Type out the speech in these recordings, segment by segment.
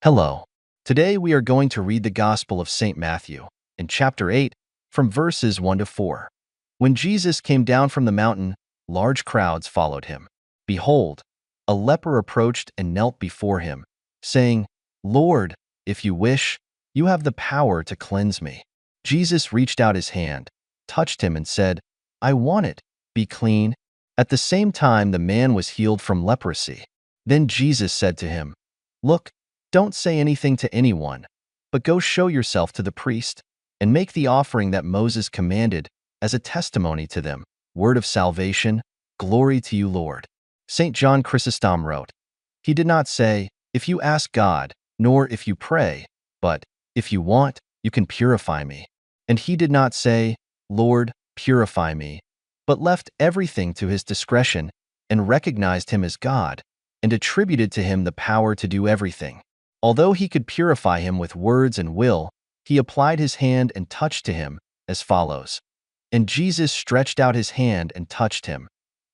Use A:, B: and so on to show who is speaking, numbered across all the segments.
A: Hello. Today we are going to read the Gospel of St. Matthew, in chapter 8, from verses 1 to 4. When Jesus came down from the mountain, large crowds followed him. Behold, a leper approached and knelt before him, saying, "Lord, if you wish, you have the power to cleanse me." Jesus reached out his hand, touched him and said, "I want it, be clean." At the same time the man was healed from leprosy. Then Jesus said to him, "Look, don't say anything to anyone, but go show yourself to the priest, and make the offering that Moses commanded as a testimony to them, word of salvation, glory to you, Lord." St. John Chrysostom wrote, "He did not say, 'If you ask God,' nor 'if you pray,' but 'if you want, you can purify me.' And he did not say, 'Lord, purify me,' but left everything to his discretion and recognized him as God and attributed to him the power to do everything. Although he could purify him with words and will, he applied his hand and touched to him as follows. And Jesus stretched out his hand and touched him,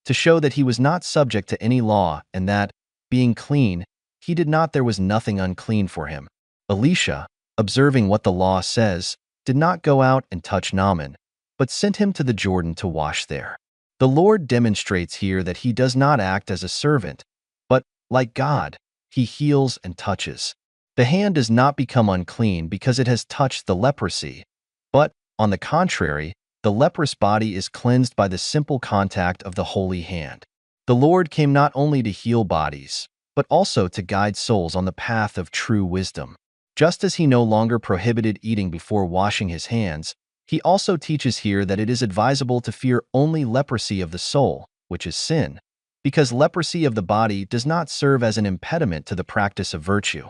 A: to show that he was not subject to any law and that, being clean, he did not there was nothing unclean for him. Elisha, observing what the law says, did not go out and touch Naaman, but sent him to the Jordan to wash there. The Lord demonstrates here that he does not act as a servant, but, like God, he heals and touches. The hand does not become unclean because it has touched the leprosy, but, on the contrary, the leprous body is cleansed by the simple contact of the holy hand. The Lord came not only to heal bodies, but also to guide souls on the path of true wisdom. Just as he no longer prohibited eating before washing his hands, he also teaches here that it is advisable to fear only leprosy of the soul, which is sin, because leprosy of the body does not serve as an impediment to the practice of virtue.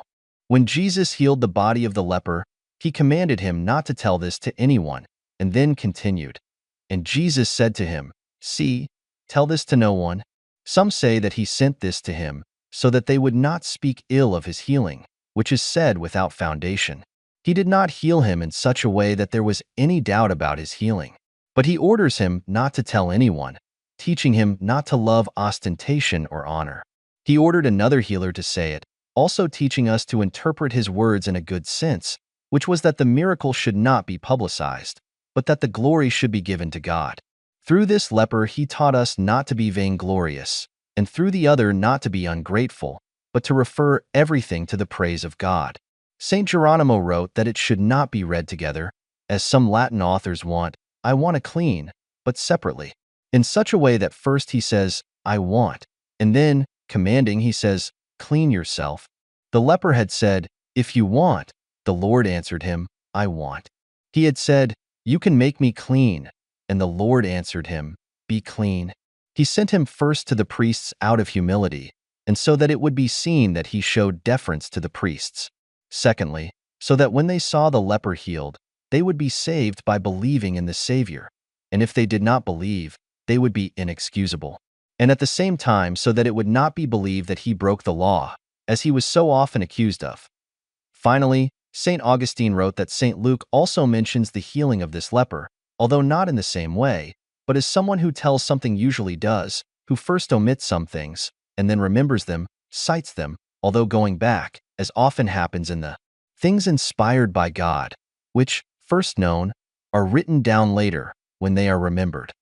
A: When Jesus healed the body of the leper, he commanded him not to tell this to anyone, and then continued, "And Jesus said to him, 'See, tell this to no one.'" Some say that he sent this to him so that they would not speak ill of his healing, which is said without foundation. He did not heal him in such a way that there was any doubt about his healing, but he orders him not to tell anyone, teaching him not to love ostentation or honor. He ordered another healer to say it, also teaching us to interpret his words in a good sense, which was that the miracle should not be publicized, but that the glory should be given to God. Through this leper he taught us not to be vainglorious, and through the other not to be ungrateful, but to refer everything to the praise of God. St. Geronimo wrote that it should not be read together, as some Latin authors want, "I want to clean," but separately, in such a way that first he says, "I want," and then, commanding, he says, "Clean yourself." The leper had said, "If you want," the Lord answered him, "I want." He had said, "You can make me clean," and the Lord answered him, "Be clean." He sent him first to the priests out of humility, and so that it would be seen that he showed deference to the priests. Secondly, so that when they saw the leper healed, they would be saved by believing in the Savior, and if they did not believe, they would be inexcusable. And at the same time so that it would not be believed that he broke the law, as he was so often accused of. Finally, St. Augustine wrote that St. Luke also mentions the healing of this leper, although not in the same way, but as someone who tells something usually does, who first omits some things, and then remembers them, cites them, although going back, as often happens in the things inspired by God, which, first known, are written down later when they are remembered.